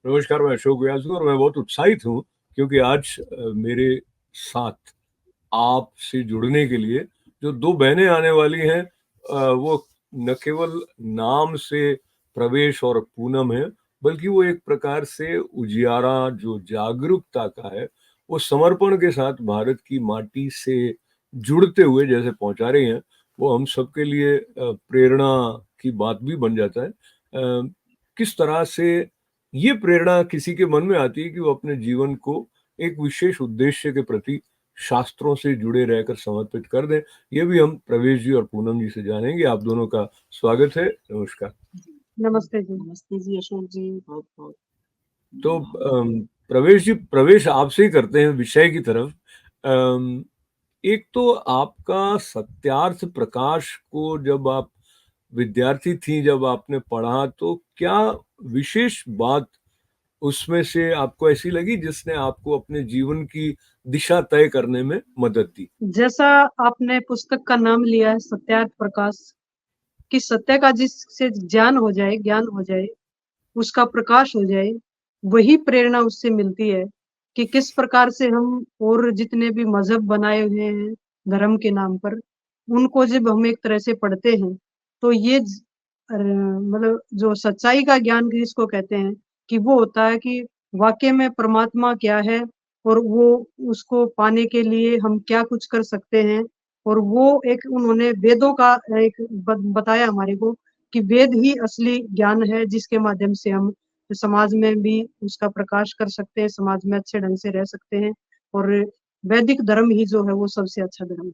नमस्कार, मैं अशोक व्यास हूँ और मैं बहुत उत्साहित हूँ क्योंकि आज मेरे साथ आपसे जुड़ने के लिए जो 2 बहनें आने वाली हैं, वो न केवल नाम से प्रवेश और पूनम है, बल्कि वो एक प्रकार से उजियारा जो जागरूकता का है, वो समर्पण के साथ भारत की माटी से जुड़ते हुए जैसे पहुँचा रही हैं, वो हम सबके लिए प्रेरणा की बात भी बन जाता है। किस तरह से ये प्रेरणा किसी के मन में आती है कि वो अपने जीवन को एक विशेष उद्देश्य के प्रति शास्त्रों से जुड़े रहकर समर्पित कर दें, ये भी हम प्रवेश जी और पूनम जी से जानेंगे। आप दोनों का स्वागत है। नमस्कार। नमस्ते जी। नमस्ते जी अशोक जी, बहुत बहुत तो प्रवेश जी, प्रवेश आपसे ही करते हैं विषय की तरफ। अम, एक तो आपका सत्यार्थ प्रकाश को जब आप विद्यार्थी थी, जब आपने पढ़ा, तो क्या विशेष बात उसमें से आपको ऐसी लगी जिसने आपको अपने जीवन की दिशा तय करने में मदद दी? जैसा आपने पुस्तक का नाम लिया है सत्यार्थ प्रकाश, कि सत्य का जिससे ज्ञान हो जाए, ज्ञान हो जाए, उसका प्रकाश हो जाए, वही प्रेरणा उससे मिलती है कि किस प्रकार से हम और जितने भी मजहब बनाए हुए हैं धर्म के नाम पर, उनको जब हम एक तरह से पढ़ते हैं तो ये मतलब जो सच्चाई का ज्ञान जिसको कहते हैं कि वो होता है कि वाकई में परमात्मा क्या है और वो उसको पाने के लिए हम क्या कुछ कर सकते हैं। और वो एक उन्होंने वेदों का एक बताया हमारे को कि वेद ही असली ज्ञान है जिसके माध्यम से हम समाज में भी उसका प्रकाश कर सकते हैं, समाज में अच्छे ढंग से रह सकते हैं। और वैदिक धर्म ही जो है वो सबसे अच्छा धर्म है।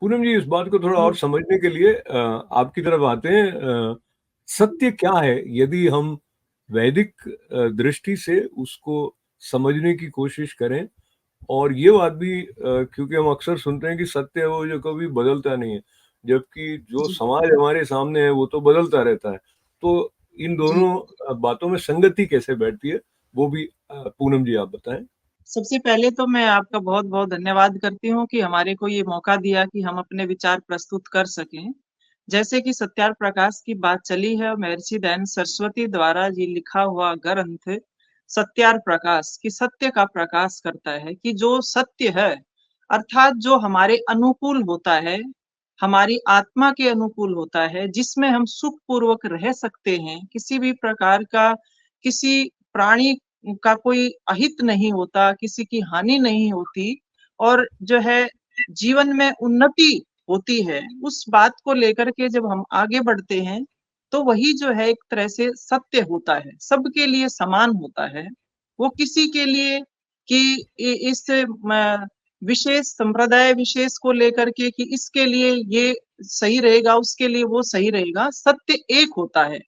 पूनम जी, इस बात को थोड़ा और समझने के लिए आपकी तरफ आते हैं। सत्य क्या है, यदि हम वैदिक दृष्टि से उसको समझने की कोशिश करें? और ये बात भी, क्योंकि हम अक्सर सुनते हैं कि सत्य है वो जो कभी बदलता नहीं है, जबकि जो जी समाज हमारे सामने है वो तो बदलता रहता है। तो इन जी। दोनों बातों में संगति कैसे बैठती है, वो भी पूनम जी आप बताएं। सबसे पहले तो मैं आपका बहुत बहुत धन्यवाद करती हूँ कि हमारे को ये मौका दिया कि हम अपने विचार प्रस्तुत कर सकें। जैसे कि सत्यार्थ प्रकाश की बात चली है, महर्षि दयानंद सरस्वती द्वारा ये लिखा हुआ ग्रंथ सत्यार्थ प्रकाश कि सत्य का प्रकाश करता है कि जो सत्य है अर्थात जो हमारे अनुकूल होता है, हमारी आत्मा के अनुकूल होता है, जिसमें हम सुख पूर्वक रह सकते हैं, किसी भी प्रकार का किसी प्राणी का कोई अहित नहीं होता, किसी की हानि नहीं होती और जो है जीवन में उन्नति होती है, उस बात को लेकर के जब हम आगे बढ़ते हैं, तो वही जो है एक तरह से सत्य होता है, सबके लिए समान होता है। वो किसी के लिए कि इस विशेष संप्रदाय विशेष को लेकर के कि इसके लिए ये सही रहेगा, उसके लिए वो सही रहेगा, सत्य एक होता है।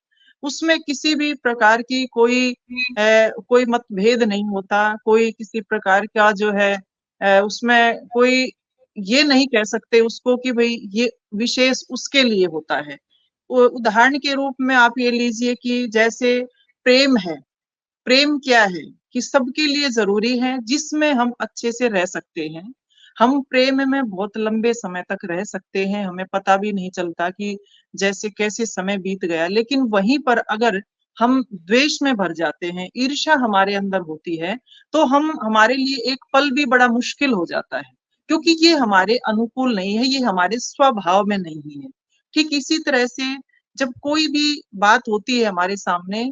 उसमें किसी भी प्रकार की कोई मतभेद नहीं होता, कोई किसी प्रकार का जो है उसमें कोई ये नहीं कह सकते उसको कि भाई ये विशेष उसके लिए होता है। उदाहरण के रूप में आप ये लीजिए कि जैसे प्रेम है, प्रेम क्या है कि सबके लिए जरूरी है, जिसमें हम अच्छे से रह सकते हैं। हम प्रेम में बहुत लंबे समय तक रह सकते हैं, हमें पता भी नहीं चलता कि जैसे कैसे समय बीत गया। लेकिन वहीं पर अगर हम द्वेष में भर जाते हैं, ईर्ष्या हमारे अंदर होती है, तो हम हमारे लिए एक पल भी बड़ा मुश्किल हो जाता है, क्योंकि ये हमारे अनुकूल नहीं है, ये हमारे स्वभाव में नहीं है। ठीक इसी तरह से जब कोई भी बात होती है हमारे सामने,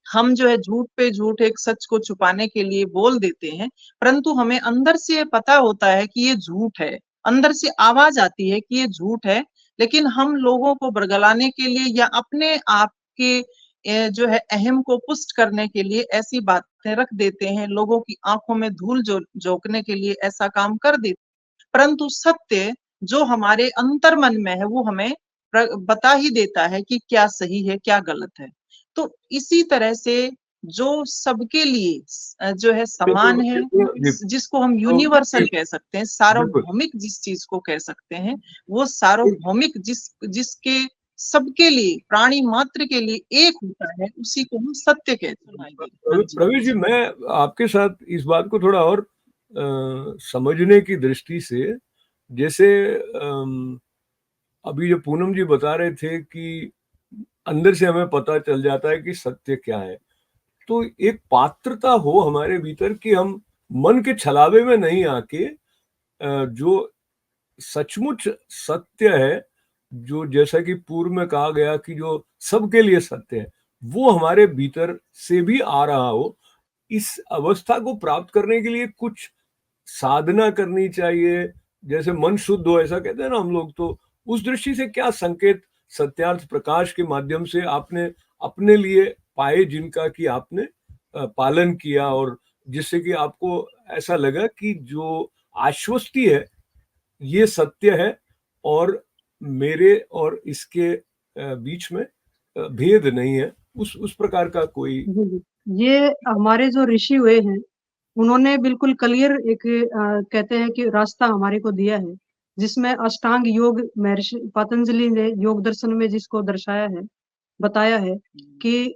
हम जो है झूठ पे झूठ एक सच को छुपाने के लिए बोल देते हैं, परंतु हमें अंदर से पता होता है कि ये झूठ है, अंदर से आवाज आती है कि ये झूठ है, लेकिन हम लोगों को बरगलाने के लिए या अपने आप के जो है अहम को पुष्ट करने के लिए ऐसी बातें रख देते हैं, लोगों की आंखों में धूल झोंकने के लिए ऐसा काम कर देते हैं। परंतु सत्य जो हमारे अंतर मन में है वो हमें बता ही देता है कि क्या सही है क्या गलत है। तो इसी तरह से जो सबके लिए जो है समान है, जी, जिसको हम तो यूनिवर्सल कह सकते हैं, बिल्कुल। सार्वभौमिक जिस चीज को कह सकते हैं, वो सार्वभौमिक जिसके सबके लिए प्राणी मात्र के लिए एक होता है, उसी को हम सत्य कहते हैं। हाँ जी। प्रवीण जी, मैं आपके साथ इस बात को थोड़ा और समझने की दृष्टि से, जैसे अभी जो पूनम जी बता रहे थे कि अंदर से हमें पता चल जाता है कि सत्य क्या है, तो एक पात्रता हो हमारे भीतर कि हम मन के छलावे में नहीं आके जो सचमुच सत्य है, जो जैसा कि पूर्व में कहा गया कि जो सबके लिए सत्य है, वो हमारे भीतर से भी आ रहा हो। इस अवस्था को प्राप्त करने के लिए कुछ साधना करनी चाहिए, जैसे मन शुद्ध हो ऐसा कहते हैं ना हम लोग। तो उस दृष्टि से क्या संकेत सत्यार्थ प्रकाश के माध्यम से आपने अपने लिए पाए, जिनका कि आपने पालन किया, और जिससे कि आपको ऐसा लगा कि जो आश्वस्ति है ये सत्य है और मेरे और इसके बीच में भेद नहीं है, उस प्रकार का कोई? जी, जी। ये हमारे जो ऋषि हुए हैं, उन्होंने बिल्कुल क्लियर एक कहते हैं कि रास्ता हमारे को दिया है, जिसमें अष्टांग योग महर्षि पतंजलि ने योग दर्शन में जिसको दर्शाया है, बताया है कि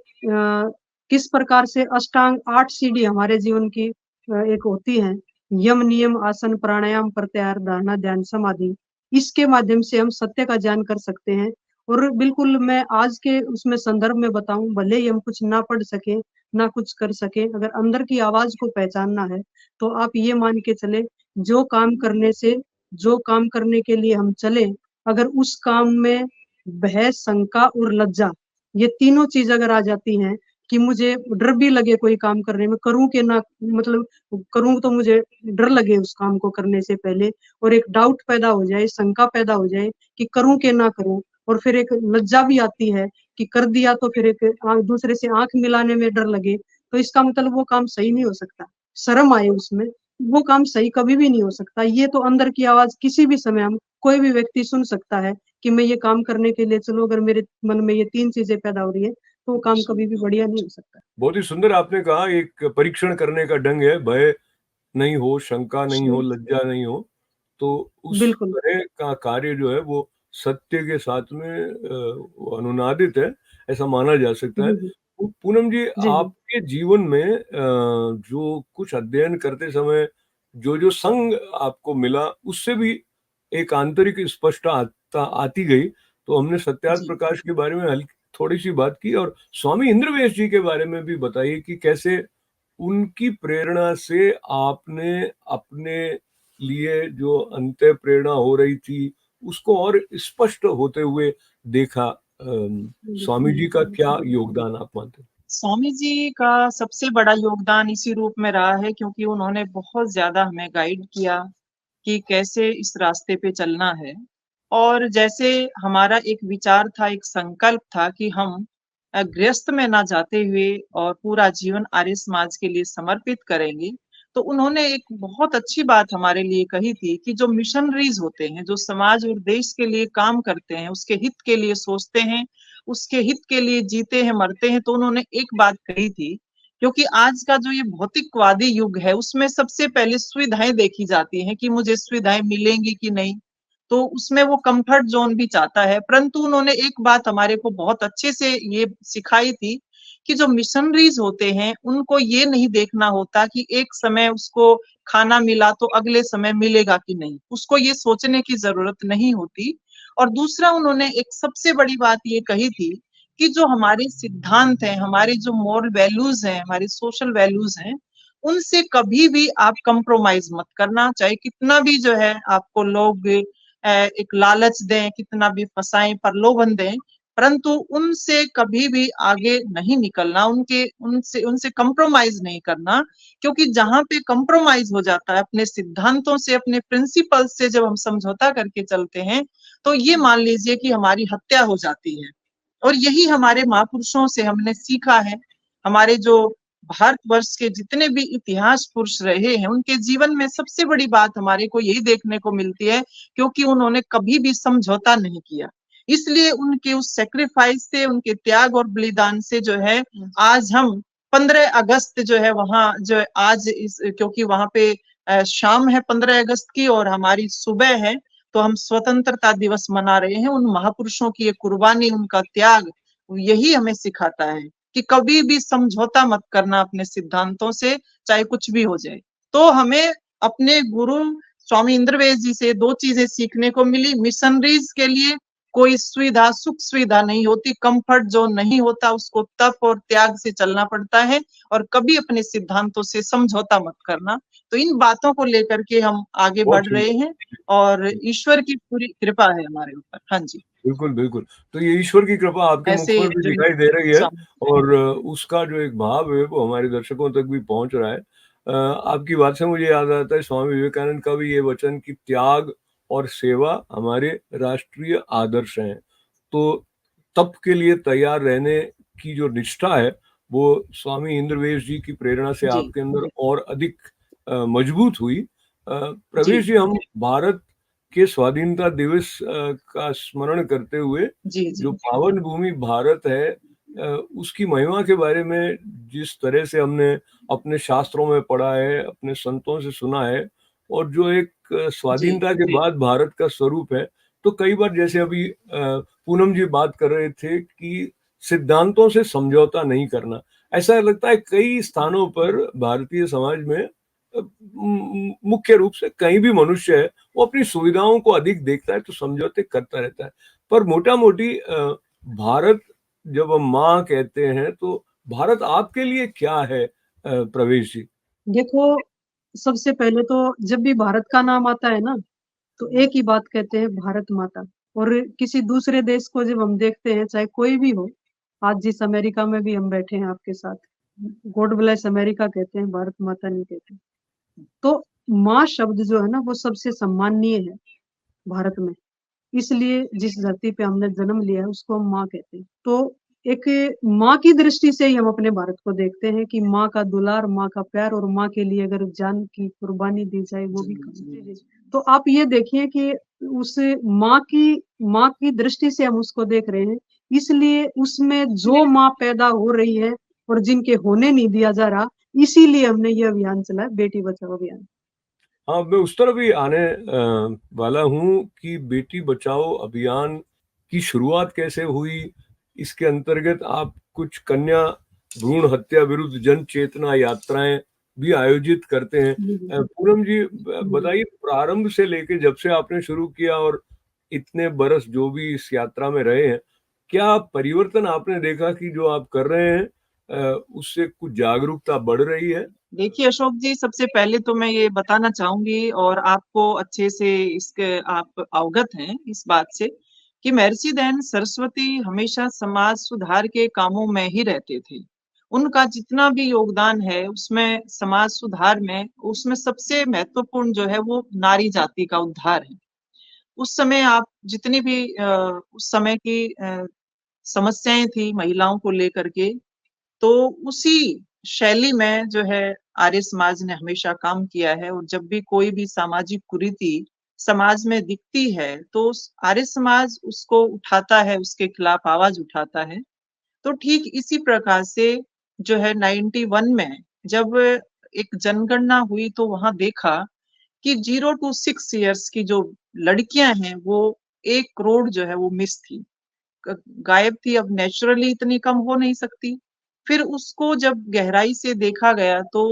किस प्रकार से अष्टांग 8 सीढ़ी हमारे जीवन की एक होती है। यम, नियम, आसन, प्राणायाम, प्रत्याहार, धारणा, ध्यान, समाधि। इसके माध्यम से हम सत्य का ज्ञान कर सकते हैं। और बिल्कुल मैं आज के उसमें संदर्भ में बताऊं, भले ही हम कुछ ना पढ़ सके, ना कुछ कर सके, अगर अंदर की आवाज को पहचानना है तो आप ये मान के चले, जो काम करने से, जो काम करने के लिए हम चले, अगर उस काम में भय, शंका और लज्जा, ये तीनों चीज अगर आ जाती हैं कि मुझे डर भी लगे कोई काम करने में, करूं कि ना, मतलब करूं तो मुझे डर लगे उस काम को करने से पहले, और एक डाउट पैदा हो जाए, शंका पैदा हो जाए कि करूं कि ना करूं, और फिर एक लज्जा भी आती है कि कर दिया तो फिर एक दूसरे से आंख मिलाने में डर लगे, तो इसका मतलब वो काम सही नहीं हो सकता। शर्म आए उसमें, वो काम सही कभी भी नहीं हो सकता। ये तो अंदर की आवाज किसी भी समय हम, कोई भी व्यक्ति सुन सकता है कि मैं ये काम करने के लिए चलो, अगर मेरे मन में ये 3 चीजें पैदा हो रही है तो वो काम कभी भी बढ़िया नहीं हो सकता। बहुत ही सुंदर आपने कहा, एक परीक्षण करने का ढंग है, भय नहीं हो, शंका नहीं हो, लज्जा नहीं हो, तो उस बिल्कुल। तरह का कार्य जो है वो सत्य के साथ में वो अनुनादित है, ऐसा माना जा सकता है। जी, जी। पूनम जी, जी, जी। आपके जीवन में जो कुछ अध्ययन करते समय जो जो संग आपको मिला, उससे भी एक आंतरिक स्पष्टता आती गई। तो हमने सत्यार्थ जी। प्रकाश के बारे में हल्की थोड़ी सी बात की, और स्वामी इंद्रवेश जी के बारे में भी बताइए कि कैसे उनकी प्रेरणा से आपने अपने लिए जो अंत्य प्रेरणा हो रही थी उसको और स्पष्ट होते हुए देखा। स्वामी जी का क्या योगदान आप मानते हैं? स्वामी जी का सबसे बड़ा योगदान इसी रूप में रहा है, क्योंकि उन्होंने बहुत ज्यादा हमें गाइड किया कि कैसे इस रास्ते पे चलना है। और जैसे हमारा एक विचार था, एक संकल्प था कि हम गृहस्थ में ना जाते हुए और पूरा जीवन आर्य समाज के लिए समर्पित करेंगे। तो उन्होंने एक बहुत अच्छी बात हमारे लिए कही थी कि जो मिशनरीज होते हैं, जो समाज और देश के लिए काम करते हैं, उसके हित के लिए सोचते हैं, उसके हित के लिए जीते हैं, मरते हैं, तो उन्होंने एक बात कही थी, क्योंकि आज का जो ये भौतिकवादी युग है, उसमें सबसे पहले सुविधाएं देखी जाती हैं कि मुझे सुविधाएं मिलेंगी कि नहीं, तो उसमें वो कंफर्ट जोन भी चाहता है। परंतु उन्होंने एक बात हमारे को बहुत अच्छे से ये सिखाई थी कि जो मिशनरीज होते हैं, उनको ये नहीं देखना होता कि एक समय उसको खाना मिला तो अगले समय मिलेगा कि नहीं, उसको ये सोचने की जरूरत नहीं होती। और दूसरा, उन्होंने एक सबसे बड़ी बात ये कही थी कि जो हमारे सिद्धांत हैं, हमारे जो मॉरल वैल्यूज हैं, हमारे सोशल वैल्यूज हैं, उनसे कभी भी आप कंप्रोमाइज मत करना। चाहे कितना भी जो है आपको लोग एक लालच दें, कितना भी फंसाएं, प्रलोभन दें, परंतु उनसे कभी भी आगे नहीं निकलना, उनके उनसे उनसे कंप्रोमाइज नहीं करना। क्योंकि जहां पे कंप्रोमाइज हो जाता है अपने सिद्धांतों से, अपने प्रिंसिपल से, जब हम समझौता करके चलते हैं, तो ये मान लीजिए कि हमारी हत्या हो जाती है। और यही हमारे महापुरुषों से हमने सीखा है। हमारे जो भारतवर्ष के जितने भी इतिहास पुरुष रहे हैं, उनके जीवन में सबसे बड़ी बात हमारे को यही देखने को मिलती है, क्योंकि उन्होंने कभी भी समझौता नहीं किया। इसलिए उनके उस सेक्रीफाइस से, उनके त्याग और बलिदान से जो है आज हम 15 अगस्त जो है वहां जो है आज इस, क्योंकि वहां पे शाम है 15 अगस्त की और हमारी सुबह है, तो हम स्वतंत्रता दिवस मना रहे हैं। उन महापुरुषों की ये कुर्बानी, उनका त्याग, यही हमें सिखाता है कि कभी भी समझौता मत करना अपने सिद्धांतों से, चाहे कुछ भी हो जाए। तो हमें अपने गुरु स्वामी इंद्रवेश जी से 2 चीजें सीखने को मिली। मिशनरीज के लिए कोई सुविधा सुख सुविधा नहीं होती, कंफर्ट जोन नहीं होता, उसको तप और त्याग से चलना पड़ता है और कभी अपने सिद्धांतों से समझौता मत करना। तो इन बातों को लेकर के हम आगे बहुत बढ़ ठीक। रहे हैं और ईश्वर की पूरी कृपा है हमारे ऊपर। हाँ जी, बिल्कुल, बिल्कुल। तो ये ईश्वर की कृपा आपके मुख ऐसे पर भी जो दिखाई दे रही है स्वामी और उसका जो एक भाव है वो हमारे दर्शकों तक भी पहुँच रहा है। आपकी बात से मुझे याद आता है स्वामी विवेकानंद का भी ये वचन कि त्याग और सेवा हमारे राष्ट्रीय आदर्श हैं। तो तप के लिए तैयार रहने की जो निष्ठा है, वो स्वामी इंद्रवेश जी की प्रेरणा से जी, आपके अंदर और अधिक मजबूत हुई। जी, प्रवेश जी, हम भारत के स्वाधीनता दिवस का स्मरण करते हुए जी, जी, जो पावन भूमि भारत है, उसकी महिमा के बारे में जिस तरह से हमने अपने शास्त्रों में पढ़ा है, अपने संतों से सुना है और जो एक जी, स्वाधीनता के बाद भारत का स्वरूप है, तो कई बार जैसे अभी पूनम जी बात कर रहे थे कि सिद्धांतों से समझौता नहीं करना। ऐसा लगता है कई स्थानों पर भारतीय समाज में मुख्य रूप से कहीं भी मनुष्य है, वो अपनी सुविधाओं को अधिक देखता है तो समझौते करता रहता है। पर मोटा मोटी भारत, जब हम माँ कहते हैं तो भारत आपके लिए क्या है प्रवेश जी? देखो, सबसे पहले तो जब भी भारत का नाम आता है ना, तो एक ही बात कहते हैं, भारत माता। और किसी दूसरे देश को जब हम देखते हैं, चाहे कोई भी हो, आज जिस अमेरिका में भी हम बैठे हैं आपके साथ, गॉड ब्लेस अमेरिका कहते हैं, भारत माता नहीं कहते। तो माँ शब्द जो है ना, वो सबसे सम्माननीय है भारत में। इसलिए जिस धरती पे हमने जन्म लिया है उसको हम माँ कहते हैं। तो एक माँ की दृष्टि से ही हम अपने भारत को देखते हैं कि माँ का दुलार, माँ का प्यार, और माँ के लिए अगर जान की कुर्बानी दी जाए वो भी काफी। तो आप ये देखिए कि उस माँ की दृष्टि से हम उसको देख रहे हैं। इसलिए उसमें जो माँ पैदा हो रही है और जिनके होने नहीं दिया जा रहा, इसीलिए हमने ये अभियान चलाया, बेटी बचाओ अभियान। हाँ, मैं उस तरफ भी आने वाला हूँ कि बेटी बचाओ अभियान की शुरुआत कैसे हुई। इसके अंतर्गत आप कुछ कन्या भ्रूण हत्या विरुद्ध जन चेतना यात्राएं भी आयोजित करते हैं। पूनम जी, बताइए प्रारंभ से लेके जब से आपने शुरू किया और इतने बरस जो भी इस यात्रा में रहे हैं, क्या परिवर्तन आपने देखा कि जो आप कर रहे हैं उससे कुछ जागरूकता बढ़ रही है? देखिए अशोक जी, सबसे पहले तो मैं ये बताना चाहूंगी और आपको अच्छे से इसके आप अवगत हैं इस बात से कि महर्षि दयानंद सरस्वती हमेशा समाज सुधार के कामों में ही रहते थे। उनका जितना भी योगदान है उसमें समाज सुधार में, उसमें सबसे महत्वपूर्ण जो है वो नारी जाति का उद्धार है। उस समय आप जितनी भी उस समय की समस्याएं थी महिलाओं को लेकर के, तो उसी शैली में जो है आर्य समाज ने हमेशा काम किया है और जब भी कोई भी सामाजिक कुरीति समाज में दिखती है तो आर्य समाज उसको उठाता है, उसके खिलाफ आवाज उठाता है। तो ठीक इसी प्रकार से जो है 91 में जब एक जनगणना हुई तो वहां देखा कि 0 to 6 years की जो लड़कियां हैं वो 1 करोड़ जो है वो मिस थी, गायब थी। अब नेचुरली इतनी कम हो नहीं सकती। फिर उसको जब गहराई से देखा गया तो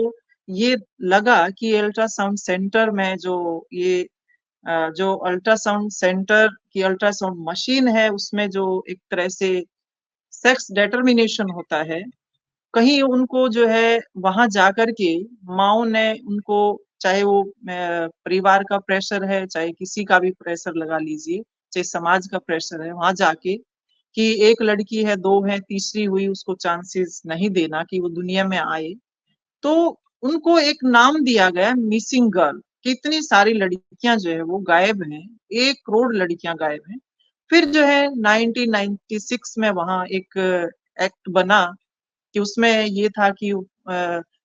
ये लगा कि अल्ट्रासाउंड सेंटर में जो अल्ट्रासाउंड सेंटर की अल्ट्रासाउंड मशीन है उसमें जो एक तरह से सेक्स डिटरमिनेशन होता है, कहीं उनको जो है वहां जाकर के माओ ने उनको, चाहे वो परिवार का प्रेशर है, चाहे किसी का भी प्रेशर लगा लीजिए, चाहे समाज का प्रेशर है, वहां जाके कि एक लड़की है, दो है, तीसरी हुई उसको चांसेस नहीं देना कि वो दुनिया में आए। तो उनको एक नाम दिया गया मिसिंग गर्ल, कितनी सारी लड़कियां जो है वो गायब हैं, 1 करोड़ लड़कियां गायब हैं। फिर जो है 1996 में वहां एक एक्ट बना कि उसमें ये था कि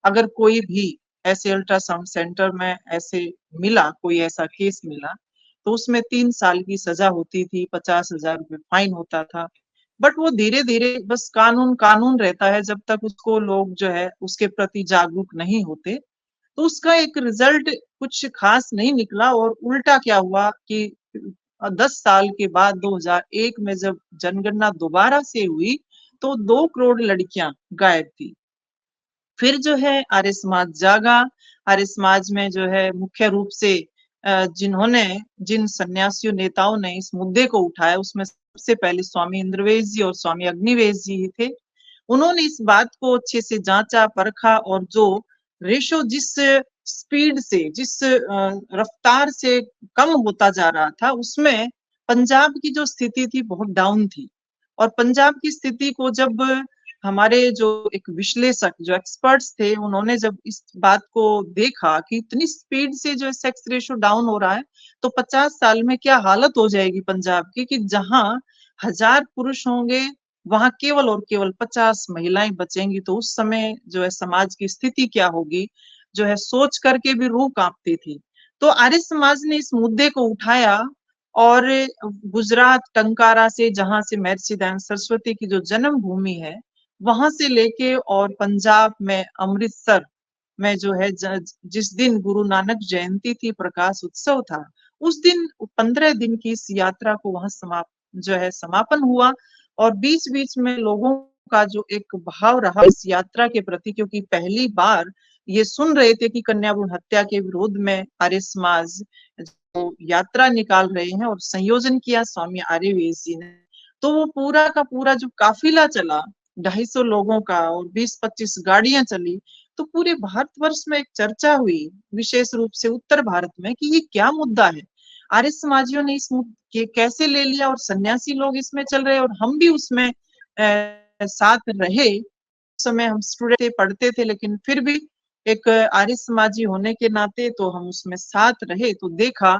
अगर कोई भी ऐसे अल्ट्रासाउंड सेंटर में ऐसे मिला, कोई ऐसा केस मिला, तो उसमें 3 साल की सजा होती थी, 50,000 रुपये फाइन होता था। बट वो धीरे धीरे बस कानून कानून रहता है, जब तक उसको लोग जो है उसके प्रति जागरूक नहीं होते। तो उसका एक रिजल्ट कुछ खास नहीं निकला और उल्टा क्या हुआ कि 10 साल के बाद 2001 में जब जनगणना दोबारा से हुई तो 2 करोड़ लड़कियां गायब थी। फिर जो है आर्य समाज जागा। आर्य समाज में जो है मुख्य रूप से जिन सन्यासियों नेताओं ने इस मुद्दे को उठाया उसमें सबसे पहले स्वामी इंद्रवेश जी और स्वामी अग्निवेश जी ही थे। उन्होंने इस बात को अच्छे से जांचा परखा और जो रेशो जिस स्पीड से जिस रफ्तार से कम होता जा रहा था उसमें पंजाब की जो स्थिति थी बहुत डाउन थी। और पंजाब की स्थिति को जब हमारे जो एक विश्लेषक जो एक्सपर्ट्स थे उन्होंने जब इस बात को देखा कि इतनी स्पीड से जो सेक्स रेशो डाउन हो रहा है तो 50 साल में क्या हालत हो जाएगी पंजाब की कि जहां 1000 पुरुष होंगे वहां केवल और केवल 50 महिलाएं बचेंगी, तो उस समय जो है समाज की स्थिति क्या होगी, जो है सोच करके भी रूह कांपती थी। तो आर्य समाज ने इस मुद्दे को उठाया और गुजरात टंकारा से, जहां से महर्षि दयानंद सरस्वती की जो जन्म भूमि है, वहां से लेके और पंजाब में अमृतसर में जो है जिस दिन गुरु नानक जयंती थी, प्रकाश उत्सव था, उस दिन 15 दिन की इस यात्रा को वहां समापन हुआ। और बीच बीच में लोगों का जो एक भाव रहा इस यात्रा के प्रति, क्योंकि पहली बार ये सुन रहे थे कि कन्या भ्रूण हत्या के विरोध में आर्य समाज जो यात्रा निकाल रहे हैं, और संयोजन किया स्वामी आर्यवेश जी ने। तो वो पूरा का पूरा जो काफिला चला 250 लोगों का और 20-25 गाड़ियां चली, तो पूरे भारतवर्ष में एक चर्चा हुई, विशेष रूप से उत्तर भारत में, कि ये क्या मुद्दा है, आर्य समाजियों ने इस मुद्दे कैसे ले लिया और सन्यासी लोग इसमें चल रहे और हम भी उसमें साथ रहे। उस समय हम स्टूडेंट थे, पढ़ते थे, लेकिन फिर भी एक आर्य समाजी होने के नाते तो हम उसमें साथ रहे। तो देखा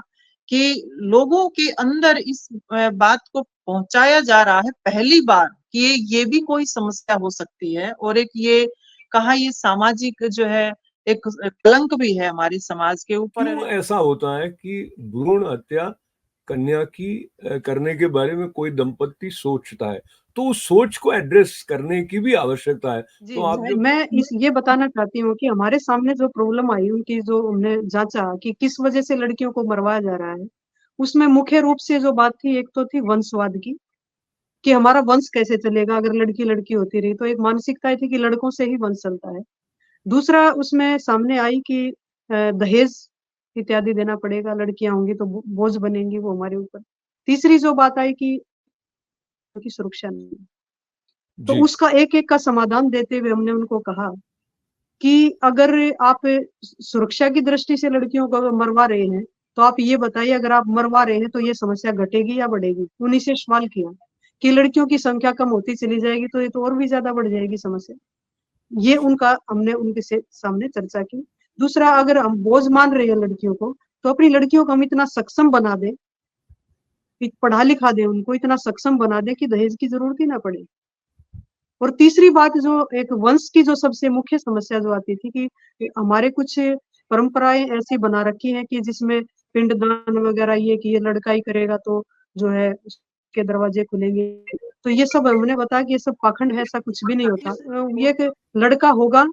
कि लोगों के अंदर इस बात को पहुंचाया जा रहा है पहली बार कि ये भी कोई समस्या हो सकती है, और एक ये कहा ये सामाजिक जो है एक कलंक भी है हमारे समाज के ऊपर। क्यों ऐसा होता है कि भ्रूण हत्या कन्या की करने के बारे में कोई दंपति सोचता है, तो उस सोच को एड्रेस करने की भी आवश्यकता है। जी, तो आप जब मैं ये बताना चाहती हूँ कि हमारे सामने जो प्रॉब्लम आई, उनकी जो हमने जांचा कि किस वजह से लड़कियों को मरवाया जा रहा है, उसमें मुख्य रूप से जो बात थी, एक तो थी वंशवाद की, कि हमारा वंश कैसे चलेगा अगर लड़की लड़की होती रही, तो एक मानसिकता थी कि लड़कों से ही वंश चलता है। दूसरा उसमें सामने आई कि दहेज इत्यादि देना पड़ेगा, लड़कियां होंगी तो बोझ बनेंगी वो हमारे ऊपर। तीसरी जो बात आई कि सुरक्षा नहीं, तो उसका एक एक का समाधान देते हुए हमने उनको कहा कि अगर आप सुरक्षा की दृष्टि से लड़कियों को मरवा रहे हैं, तो आप ये बताइए, अगर आप मरवा रहे हैं तो ये समस्या घटेगी या बढ़ेगी। उन्हीं से सवाल किया कि लड़कियों की संख्या कम होती चली जाएगी तो ये तो और भी ज्यादा बढ़ जाएगी समस्या। ये हमने उनके सामने चर्चा की। दूसरा, अगर हम बोझ मान रहे हैं लड़कियों को, तो अपनी लड़कियों को हम इतना सक्षम बना दें, पढ़ा लिखा दें, उनको इतना सक्षम बना दें कि दहेज की जरूरत ही ना पड़े। और तीसरी बात, जो एक वंश की जो सबसे मुख्य समस्या जो आती थी कि हमारे कुछ परंपराएं ऐसी बना रखी हैं कि जिसमें पिंडदान वगैरह, ये कि ये लड़का ही करेगा तो जो है उसके दरवाजे खुलेंगे, तो ये सब हमने बताया कि ये सब पाखंड है, ऐसा कुछ भी नहीं होता। ये कि लड़का होगा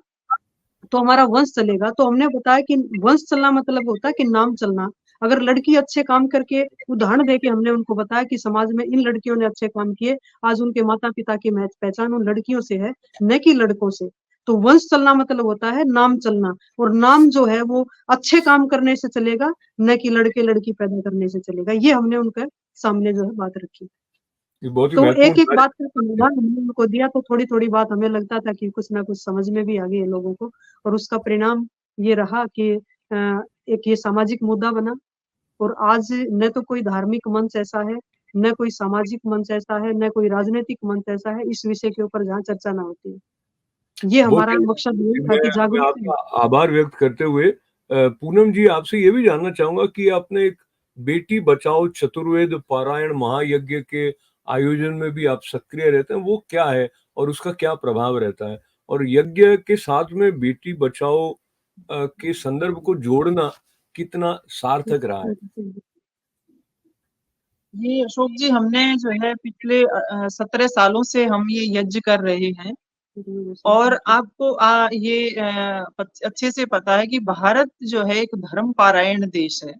तो हमारा वंश चलेगा, तो हमने बताया कि वंश चलना मतलब होता है कि नाम चलना। अगर लड़की अच्छे काम करके, उदाहरण देके हमने उनको बताया कि समाज में इन लड़कियों ने अच्छे काम किए, आज उनके माता पिता की पहचान उन लड़कियों से है, न कि लड़कों से। तो वंश चलना मतलब होता है नाम चलना, और नाम जो है वो अच्छे काम करने से चलेगा, न कि लड़के लड़की पैदा करने से चलेगा। ये हमने उनके सामने जो है बात रखी। बहुत ही तो एक महत्वपूर्ण एक बात का समाधान हमने उनको दिया, तो थोड़ी थोड़ी बात हमें लगता था कि कुछ ना कुछ समझ में भी आ गई है लोगों को। और उसका परिणाम ये रहा कि एक ये सामाजिक मुद्दा बना, और आज न तो कोई धार्मिक मंच ऐसा है, न कोई सामाजिक मंच ऐसा है, न कोई राजनीतिक मंच ऐसा है इस विषय के ऊपर जहाँ चर्चा ना होती है। ये हमारा मकसद यही था कि मैं जागरूक। आपका आभार व्यक्त करते हुए पूनम जी, आपसे ये भी जानना चाहूंगा कि आपने एक बेटी बचाओ चतुर्वेद पारायण महायज्ञ के आयोजन में भी आप सक्रिय रहते हैं, वो क्या है और उसका क्या प्रभाव रहता है, और यज्ञ के साथ में बेटी बचाओ के संदर्भ को जोड़ना कितना सार्थक रहा है? ये अशोक जी, हमने जो है पिछले 17 सालों से हम ये यज्ञ कर रहे हैं, और आपको ये अच्छे से पता है कि भारत जो है एक धर्म पारायण देश है,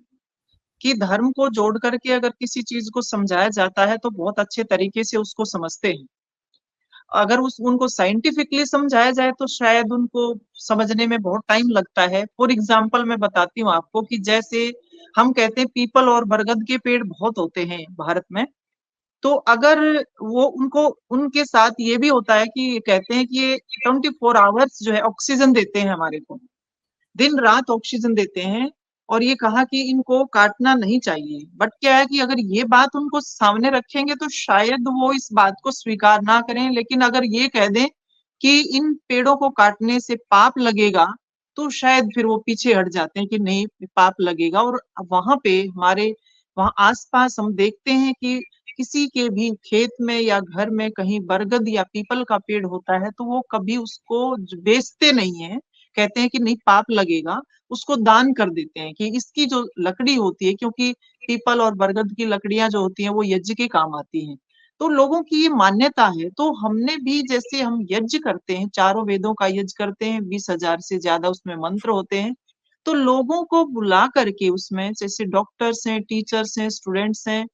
कि धर्म को जोड़ करके अगर किसी चीज को समझाया जाता है तो बहुत अच्छे तरीके से उसको समझते हैं। अगर उनको साइंटिफिकली समझाया जाए तो शायद उनको समझने में बहुत टाइम लगता है। फॉर एग्जाम्पल मैं बताती हूँ आपको कि जैसे हम कहते हैं पीपल और बरगद के पेड़ बहुत होते हैं भारत में, तो अगर वो उनको उनके साथ ये भी होता है कि कहते हैं कि ये 24 आवर्स जो है ऑक्सीजन देते हैं हमारे को, दिन रात ऑक्सीजन देते हैं, और ये कहा कि इनको काटना नहीं चाहिए। बट क्या है कि अगर ये बात उनको सामने रखेंगे तो शायद वो इस बात को स्वीकार ना करें, लेकिन अगर ये कह दें कि इन पेड़ों को काटने से पाप लगेगा, तो शायद फिर वो पीछे हट जाते हैं कि नहीं पाप लगेगा। और वहां पे हमारे वहां आसपास हम देखते हैं कि किसी के भी खेत में या घर में कहीं बरगद या पीपल का पेड़ होता है तो वो कभी उसको बेचते नहीं है, कहते हैं कि नहीं पाप लगेगा, उसको दान कर देते हैं कि इसकी जो लकड़ी होती है, क्योंकि पीपल और बरगद की लकड़ियां जो होती हैं वो यज्ञ के काम आती हैं। तो लोगों की ये मान्यता है, तो हमने भी जैसे हम यज्ञ करते हैं, चारों वेदों का यज्ञ करते हैं, 20,000 से ज्यादा उसमें मंत्र होते हैं, तो लोगों को बुला करके उसमें जैसे डॉक्टर्स हैं, टीचर्स हैं, स्टूडेंट्स हैं,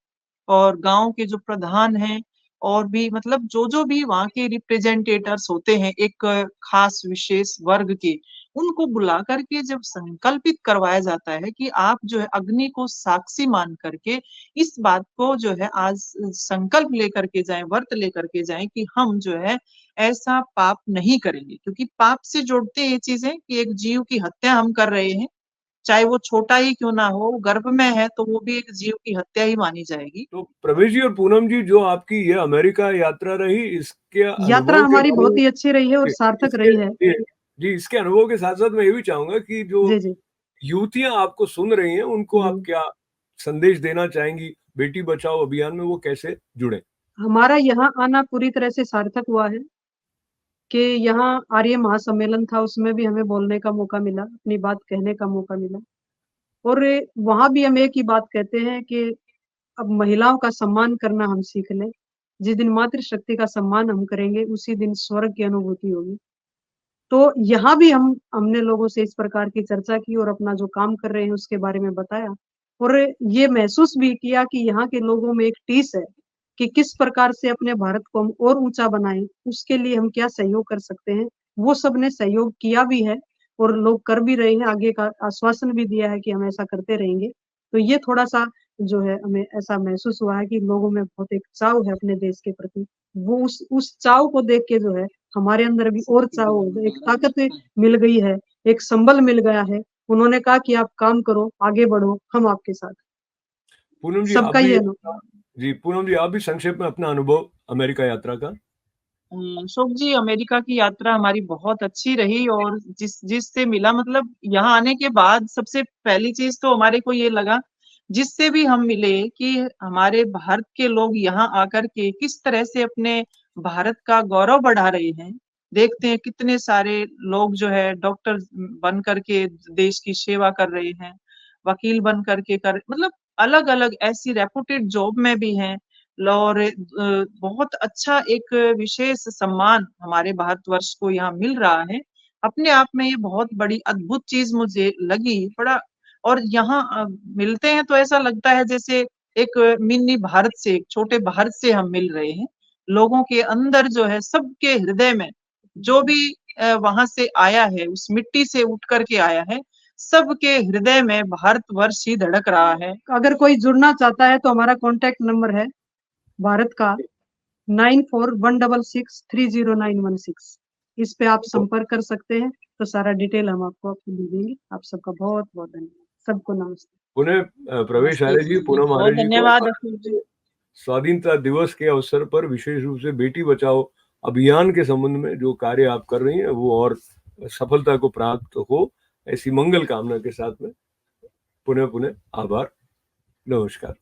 और गांव के जो प्रधान हैं, और भी मतलब जो जो भी वहाँ के रिप्रेजेंटेटर्स होते हैं एक खास विशेष वर्ग के, उनको बुला करके जब संकल्पित करवाया जाता है कि आप जो है अग्नि को साक्षी मान करके इस बात को जो है आज संकल्प लेकर के जाएं, व्रत लेकर के जाएं कि हम जो है ऐसा पाप नहीं करेंगे, क्योंकि पाप से जोड़ते हैं ये चीजें कि एक जीव की हत्या हम कर रहे हैं, चाहे वो छोटा ही क्यों ना हो, गर्भ में है तो वो भी एक जीव की हत्या ही मानी जाएगी। तो प्रवेश जी और पूनम जी, जो आपकी ये अमेरिका यात्रा रही, इसके यात्रा अनुभव के हमारी बारे बहुत में ही अच्छी रही है और सार्थक रही है। जी, इसके अनुभव के साथ साथ मैं ये भी चाहूंगा कि जो जी जी। युवतियां आपको सुन रही हैं उनको आप हम्म। क्या संदेश देना चाहेंगी, बेटी बचाओ अभियान में वो कैसे जुड़े? हमारा यहाँ आना पूरी तरह से सार्थक हुआ है कि यहाँ आर्य महासम्मेलन था, उसमें भी हमें बोलने का मौका मिला, अपनी बात कहने का मौका मिला। और वहां भी हम एक ही बात कहते हैं कि अब महिलाओं का सम्मान करना हम सीख लें। जिस दिन मातृशक्ति का सम्मान हम करेंगे उसी दिन स्वर्ग की अनुभूति होगी। तो यहाँ भी हमने लोगों से इस प्रकार की चर्चा की और अपना जो काम कर रहे हैं उसके बारे में बताया, और ये महसूस भी किया कि यहाँ के लोगों में एक टीस है कि किस प्रकार से अपने भारत को हम और ऊंचा बनाएं, उसके लिए हम क्या सहयोग कर सकते हैं। वो सब ने सहयोग किया भी है और लोग कर भी रहे हैं, आगे का आश्वासन भी दिया है कि हम ऐसा करते रहेंगे। तो ये थोड़ा सा जो है हमें ऐसा महसूस हुआ है कि लोगों में बहुत एक चाव है अपने देश के प्रति। वो उस चाव को देख के जो है हमारे अंदर भी और चाव हो गया, एक ताकत मिल गई है, एक संबल मिल गया है। उन्होंने कहा कि आप काम करो, आगे बढ़ो, हम आपके साथ। पूनम जी आप सबका भी ये अनुभव। जी पूनम जी आप भी संक्षेप में अपना अनुभव अमेरिका यात्रा का। अशोक जी, अमेरिका की यात्रा हमारी बहुत अच्छी रही, और जिससे मिला मतलब यहाँ आने के बाद सबसे पहली चीज तो हमारे को ये लगा, जिससे भी हम मिले, कि हमारे भारत के लोग यहाँ आकर के किस तरह से अपने भारत का गौरव बढ़ा रहे हैं। देखते हैं कितने सारे लोग जो है डॉक्टर बन करके देश की सेवा कर रहे हैं, वकील बन करके कर मतलब अलग अलग ऐसी रेपुटेड जॉब में भी हैं, और बहुत अच्छा एक विशेष सम्मान हमारे भारतवर्ष को यहाँ मिल रहा है। अपने आप में ये बहुत बड़ी अद्भुत चीज मुझे लगी बड़ा। और यहाँ मिलते हैं तो ऐसा लगता है जैसे एक मिनी भारत से, एक छोटे भारत से हम मिल रहे हैं। लोगों के अंदर जो है, सबके हृदय में जो भी वहां से आया है, उस मिट्टी से उठ करके आया है, सबके हृदय में भारतवर्ष ही धड़क रहा है। अगर कोई जुड़ना चाहता है तो हमारा कॉन्टेक्ट नंबर है भारत का 9416630916। इस पे आप संपर्क कर सकते हैं, तो सारा डिटेल हम आपको दे देंगे। आप सबका बहुत बहुत धन्यवाद, सबको नमस्ते। पुनः प्रवेश आर्य जी, पूनम बहुत आर्य जी को धन्यवाद अशोक जी। स्वाधीनता दिवस के अवसर पर विशेष रूप से बेटी बचाओ अभियान के संबंध में जो कार्य आप कर रही हैं वो और सफलता को प्राप्त हो, ऐसी मंगल कामना के साथ में पुनः पुनः आभार, नमस्कार।